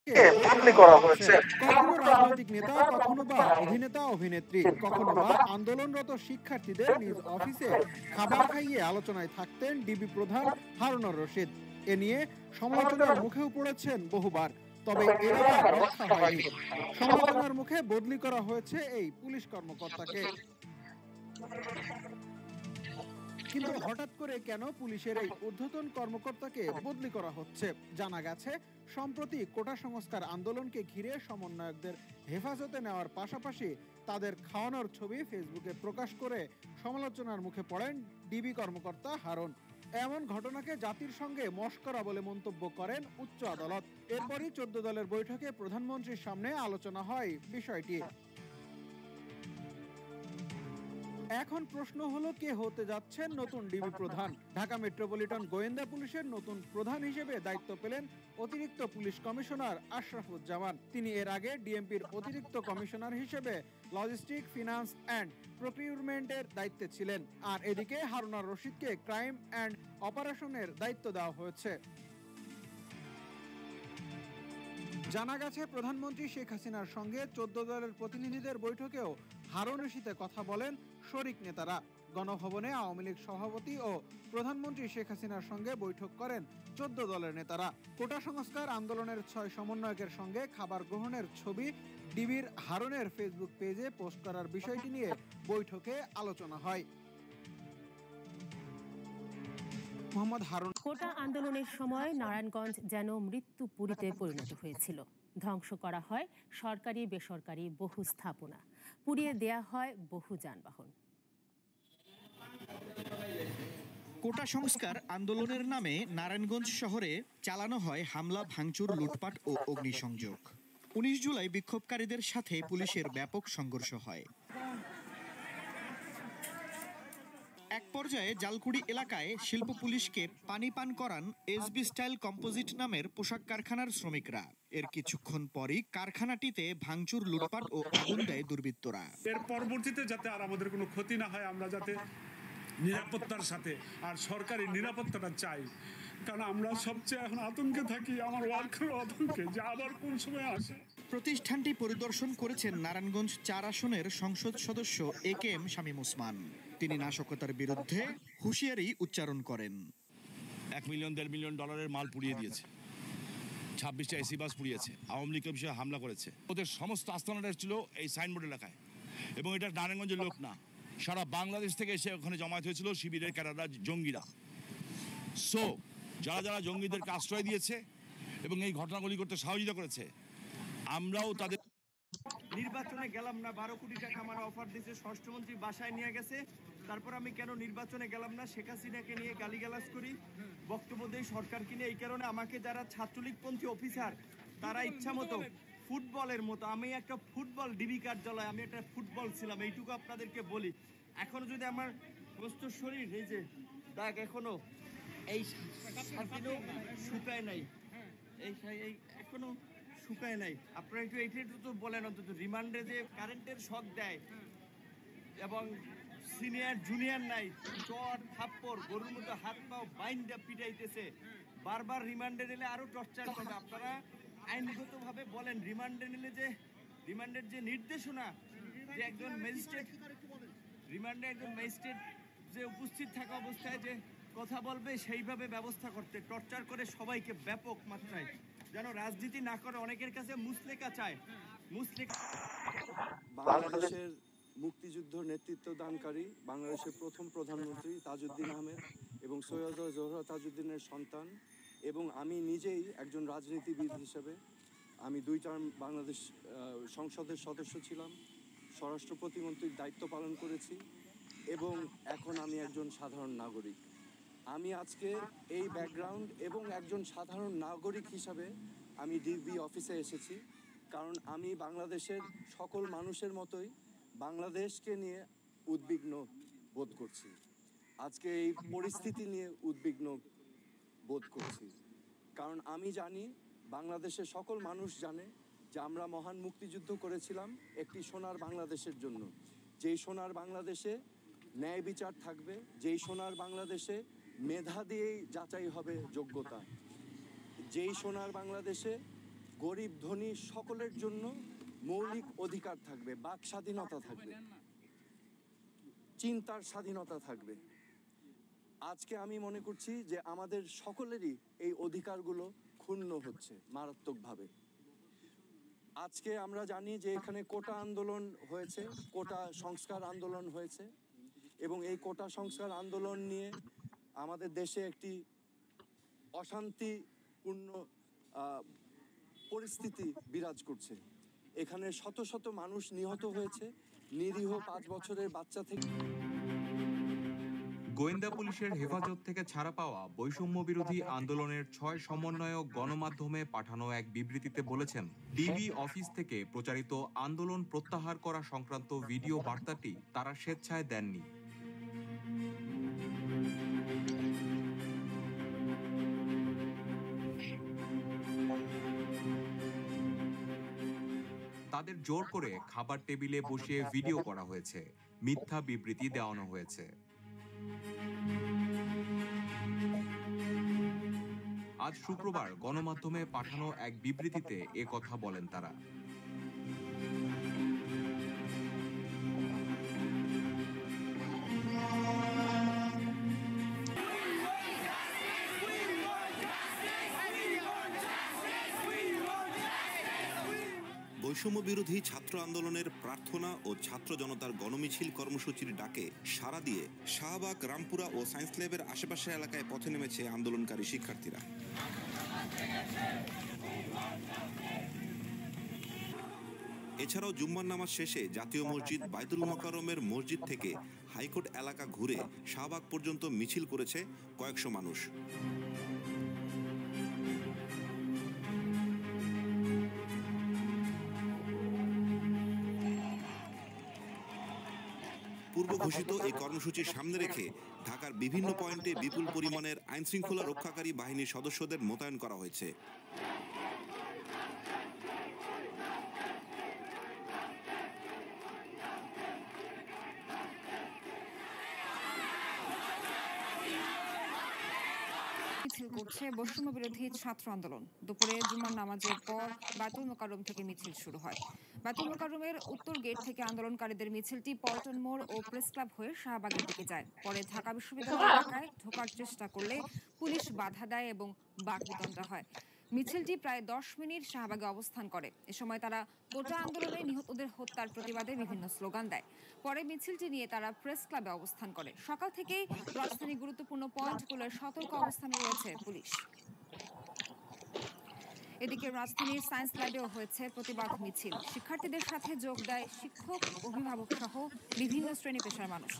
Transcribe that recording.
বদলি করা হয়েছে। কখনো রাজনৈতিক নেতা, কখনো বা অভিনেতা অভিনেত্রী, কখনো বা আন্দোলনরত শিক্ষার্থীদের নিজ অফিসে খাবার খাইয়ে আলোচনায় থাকতেন ডিবি প্রধান হারুনুর রশিদ। এ নিয়ে সমালোচনার মুখেও পড়েছেন বহুবার, তবে এবার রক্ষা হয়নি। সমালোচনার মুখে বদলি করা হয়েছে এই পুলিশ কর্মকর্তাকে। কিন্তু হঠাৎ করে কেন পুলিশের এই ঊর্ধ্বতন কর্মকর্তাকে বদলি করা হচ্ছে? জানা গেছে, সম্প্রতি কোটা সংস্কার আন্দোলনকে ঘিরে সমন্বয়কদের হেফাজতে নেওয়ার পাশাপাশি তাদের খাওয়ানোর ছবি ফেসবুকে প্রকাশ করে সমালোচনার মুখে পড়েন ডিবি কর্মকর্তা হারুন। এমন ঘটনাকে জাতির সঙ্গে মশকরা বলে মন্তব্য করেন উচ্চ আদালত। এরপরই 14 দলের বৈঠকে প্রধানমন্ত্রীর সামনে আলোচনা হয় বিষয়টি। এখন প্রশ্ন হলো, কে হতে যাচ্ছেন নতুন ডিবি প্রধান? ঢাকা মেট্রোপলিটন গোয়েন্দা পুলিশের নতুন প্রধান হিসেবে দায়িত্ব পেলেন অতিরিক্ত পুলিশ কমিশনার আশরাফুজ্জামান। তিনি এর আগে ডিএমপির অতিরিক্ত কমিশনার হিসেবে লজিস্টিক, ফিনান্স অ্যান্ড প্রকিউরমেন্টের দায়িত্বে ছিলেন। আর এদিকে হারুনুর রশিদকে ক্রাইম অ্যান্ড অপারেশনের দায়িত্ব দেওয়া হয়েছে। জানা গেছে, প্রধানমন্ত্রী শেখ হাসিনার সঙ্গে 14 দলের প্রতিনিধিদের বৈঠকেও হারুন রশিদের কথা বলেন শরিক নেতারা। গণভবনে আওয়ামী লীগ সভাপতি ও প্রধানমন্ত্রী শেখ হাসিনার সঙ্গে বৈঠক করেন 14 দলের নেতারা। কোটা সংস্কার আন্দোলনের 6 সমন্বয়কের সঙ্গে খাবার গ্রহণের ছবি ডিবির হারুনের ফেসবুক পেজে পোস্ট করার বিষয়টি নিয়ে বৈঠকে আলোচনা হয়। মোহাম্মদ হারুন। কোটা আন্দোলনের সময় নারায়ণগঞ্জ যেন মৃত্যুপুরীতে পরিণত হয়েছিল। ধ্বংস করা হয় সরকারি বেসরকারি বহু স্থাপনা, পুড়িয়ে দেয়া হয় বহু যানবাহন। কোটা সংস্কার আন্দোলনের নামে নারায়ণগঞ্জ শহরে চালানো হয় হামলা, ভাঙচুর, লুটপাট ও অগ্নিসংযোগ। 19 জুলাই বিক্ষোভকারীদের সাথে পুলিশের ব্যাপক সংঘর্ষ হয়। এক পর্যায়ে জালকুড়ি এলাকায় শিল্প পুলিশকে পানি পান করান এসবি স্টাইল কম্পোজিট নামের পোশাক কারখানার শ্রমিকরা। এর কিছুক্ষণ পরই কারখানাটিতে ভাঙচুর, লুটপাট ও আগুন দেয় দুর্বৃত্তরা। এর পরবর্তীতে যাতে আর আমাদের কোনো ক্ষতি না হয়, আমরা যাতে নিরাপত্তার সাথে আর সরকারি নিরাপত্তাটা চাই, কারণ আমরা সবচেয়ে এখন আতঙ্কে থাকি, আমার ওয়ার্কারও আতঙ্কে যে আবার কোন সময় আসে। প্রতিষ্ঠানটি পরিদর্শন করেছেন নারায়ণগঞ্জ 4 আসনের সংসদ সদস্য একেএম শামীম ওসমান। তিনি নাশকতার বিরুদ্ধে হুঁশিয়ারি উচ্চারণ করেন। $1 মিলিয়ন $1.5 মিলিয়ন মাল পুড়িয়ে দিয়েছে, 26টা এসি বাস পুড়িয়েছে, আওয়ামী লীগের বিষয়ে হামলা করেছে। ওদের সমস্ত আস্তানাটা ছিল এই সাইনবোর্ড এলাকায়, এবং এটা নারায়ণগঞ্জের লোক না, সারা বাংলাদেশ থেকে এসে ওখানে জমায়েত হয়েছিল শিবিরের ক্যাডাররা, জঙ্গিরা। সো যারা যারা জঙ্গিদেরকে আশ্রয় দিয়েছে এবং এই ঘটনাগুলি করতে সহযোগিতা করেছে, আমরাও তাদের। নির্বাচনে গেলাম না, 12 কোটি টাকা আমার অফার দিয়েছে, স্বরাষ্ট্রমন্ত্রী বাসায় নিয়ে গেছে, তারপর আমি কেন নির্বাচনে গেলাম না? শেখ হাসিনাকে নিয়ে গালিগালাজ করি, বক্তব্য দেই সরকারকে নিয়ে। এই কারণে আমাকে যারা ছাত্রলীগপন্থী অফিসার, তারা ইচ্ছা মতো ফুটবলের মতো, আমি একটা ফুটবল ডিবি কার্যালয়, আমি একটা ফুটবল ছিলাম, এইটুকু আপনাদেরকে বলি। এখনো যদি আমার প্রস্তুত শরীর, এই যে দাগ এখনো এই শুকায় নাই, এই এখনো শুকায় নাই। আপনারা একটু এইটা তো বলেন, অন্তত রিমান্ডে যে কারেন্টের শক দেয় এবং সিনিয়র জুনিয়র নাই, চর থাপ্পড় গরুর মতো হাত পাও বাইন্দা পিটাইতেছে, বারবার রিমান্ডে নিলে আরো টর্চার করবে। আপনারা আইনগতভাবে বলেন, রিমান্ডে নিলে যে রিমান্ডের যে নির্দেশনা, যে একজন ম্যাজিস্ট্রেট রিমান্ডে একজন ম্যাজিস্ট্রেট যে উপস্থিত থাকা অবস্থায় যে কথা বলবে, সেইভাবে ব্যবস্থা করতে, টর্চার করে সবাইকে ব্যাপক মাত্রায়, যেন রাজনীতি না করে। অনেকের কাছে মুসলেকা চায়, মুসলেকা। বাংলাদেশের মুক্তিযুদ্ধ নেতৃত্ব দানকারী বাংলাদেশের প্রথম প্রধানমন্ত্রী তাজউদ্দিন আহমেদ এবং সৈয়দ জোহরা তাজউদ্দিনের সন্তান, এবং আমি নিজেই একজন রাজনীতিবিদ হিসেবে আমি 2 টার্ম বাংলাদেশ সংসদের সদস্য ছিলাম, স্বরাষ্ট্র প্রতিমন্ত্রীর দায়িত্ব পালন করেছি, এবং এখন আমি একজন সাধারণ নাগরিক। আমি আজকে এই ব্যাকগ্রাউন্ড এবং একজন সাধারণ নাগরিক হিসাবে আমি ডিবি অফিসে এসেছি, কারণ আমি বাংলাদেশের সকল মানুষের মতোই বাংলাদেশকে নিয়ে উদ্বিগ্ন বোধ করছি। আজকে এই পরিস্থিতি নিয়ে উদ্বিগ্ন বোধ করছি, কারণ আমি জানি, বাংলাদেশের সকল মানুষ জানে যে আমরা মহান মুক্তিযুদ্ধ করেছিলাম একটি সোনার বাংলাদেশের জন্য, যেই সোনার বাংলাদেশে ন্যায় বিচার থাকবে, যেই সোনার বাংলাদেশে মেধা দিয়েই যাচাই হবে যোগ্যতা, যেই সোনার বাংলাদেশে গরিব ধনী সকলের জন্য মৌলিক অধিকার থাকবে, বাক স্বাধীনতা থাকবে, চিন্তার স্বাধীনতা থাকবে। আজকে আমি মনে করছি যে আমাদের সকলেরই এই অধিকারগুলো ক্ষুণ্ণ হচ্ছে মারাত্মকভাবে। আজকে আমরা জানি যে এখানে কোটা আন্দোলন হয়েছে, কোটা সংস্কার আন্দোলন হয়েছে, এবং এই কোটা সংস্কার আন্দোলন নিয়ে আমাদের দেশে একটি অশান্তিপূর্ণ পরিস্থিতি বিরাজ করছে। এখানে শত শত মানুষ নিহত হয়েছে, নিরীহ 5 বছরের বাচ্চা থেকে। গোয়েন্দা পুলিশের হেফাজত থেকে ছাড়া পাওয়া বৈষম্য বিরোধী আন্দোলনের 6 সমন্বয়ক গণমাধ্যমে পাঠানো এক বিবৃতিতে বলেছেন, ডিবি অফিস থেকে প্রচারিত আন্দোলন প্রত্যাহার করা সংক্রান্ত ভিডিও বার্তাটি তারা স্বেচ্ছায় দেননি। তাদের জোর করে খাবার টেবিলে বসিয়ে ভিডিও করা হয়েছে, মিথ্যা বিবৃতি দেওয়ানো হয়েছে। আজ শুক্রবার গণমাধ্যমে পাঠানো এক বিবৃতিতে এ কথা বলেন তারা। বৈষম্য বিরোধী ছাত্র আন্দোলনের প্রার্থনা ও ছাত্র জনতার গণমিছিল কর্মসূচির ডাকে সাড়া দিয়ে শাহবাগ, রামপুরা ও সায়েন্স ল্যাবের আশেপাশের এলাকায় পথে নেমেছে আন্দোলনকারী শিক্ষার্থীরা। এছাড়াও জুম্মার নামাজ শেষে জাতীয় মসজিদ বাইতুল মোকাররমের মসজিদ থেকে হাইকোর্ট এলাকা ঘুরে শাহবাগ পর্যন্ত মিছিল করেছে কয়েকশো মানুষ। পূর্ব ঘোষিত এই কর্মসূচির সামনে রেখে ঢাকার বিভিন্ন পয়েন্টে বিপুল পরিমাণের আইনশৃঙ্খলা রক্ষাকারী বাহিনীর সদস্যদের মোতায়েন করা হয়েছে। মিছিল করছে বৈষম্য বিরোধী ছাত্র আন্দোলন। দুপুরে জুমার নামাজের পর বাইতুল মোকাররম থেকে মিছিল শুরু হয়। বাইতুল মোকাররমের উত্তর গেট থেকে আন্দোলনকারীদের মিছিলটি পল্টন মোড় ও প্রেস ক্লাব হয়ে শাহবাগের দিকে যায়। পরে ঢাকা বিশ্ববিদ্যালয় এলাকায় ঢোকার চেষ্টা করলে পুলিশ বাধা দেয় এবং বাকবিতণ্ডা হয়। মিছিলটি প্রায় 10 মিনিট শাহবাগে অবস্থান করে। এ সময় তারা কোটা আন্দোলনে নিহতদের হত্যার প্রতিবাদে বিভিন্ন স্লোগান দেয়। পরে মিছিলটি নিয়ে তারা প্রেস ক্লাবে অবস্থান করে। সকাল থেকেই রাজধানীর গুরুত্বপূর্ণ পয়েন্টগুলোর সতর্ক অবস্থানে রয়েছে পুলিশ। এদিকে রাজধানীর সায়েন্স ল্যাবেও হয়েছে প্রতিবাদ মিছিল। শিক্ষার্থীদের সাথে যোগ দেয় শিক্ষক, অভিভাবক সহ বিভিন্ন শ্রেণী পেশার মানুষ।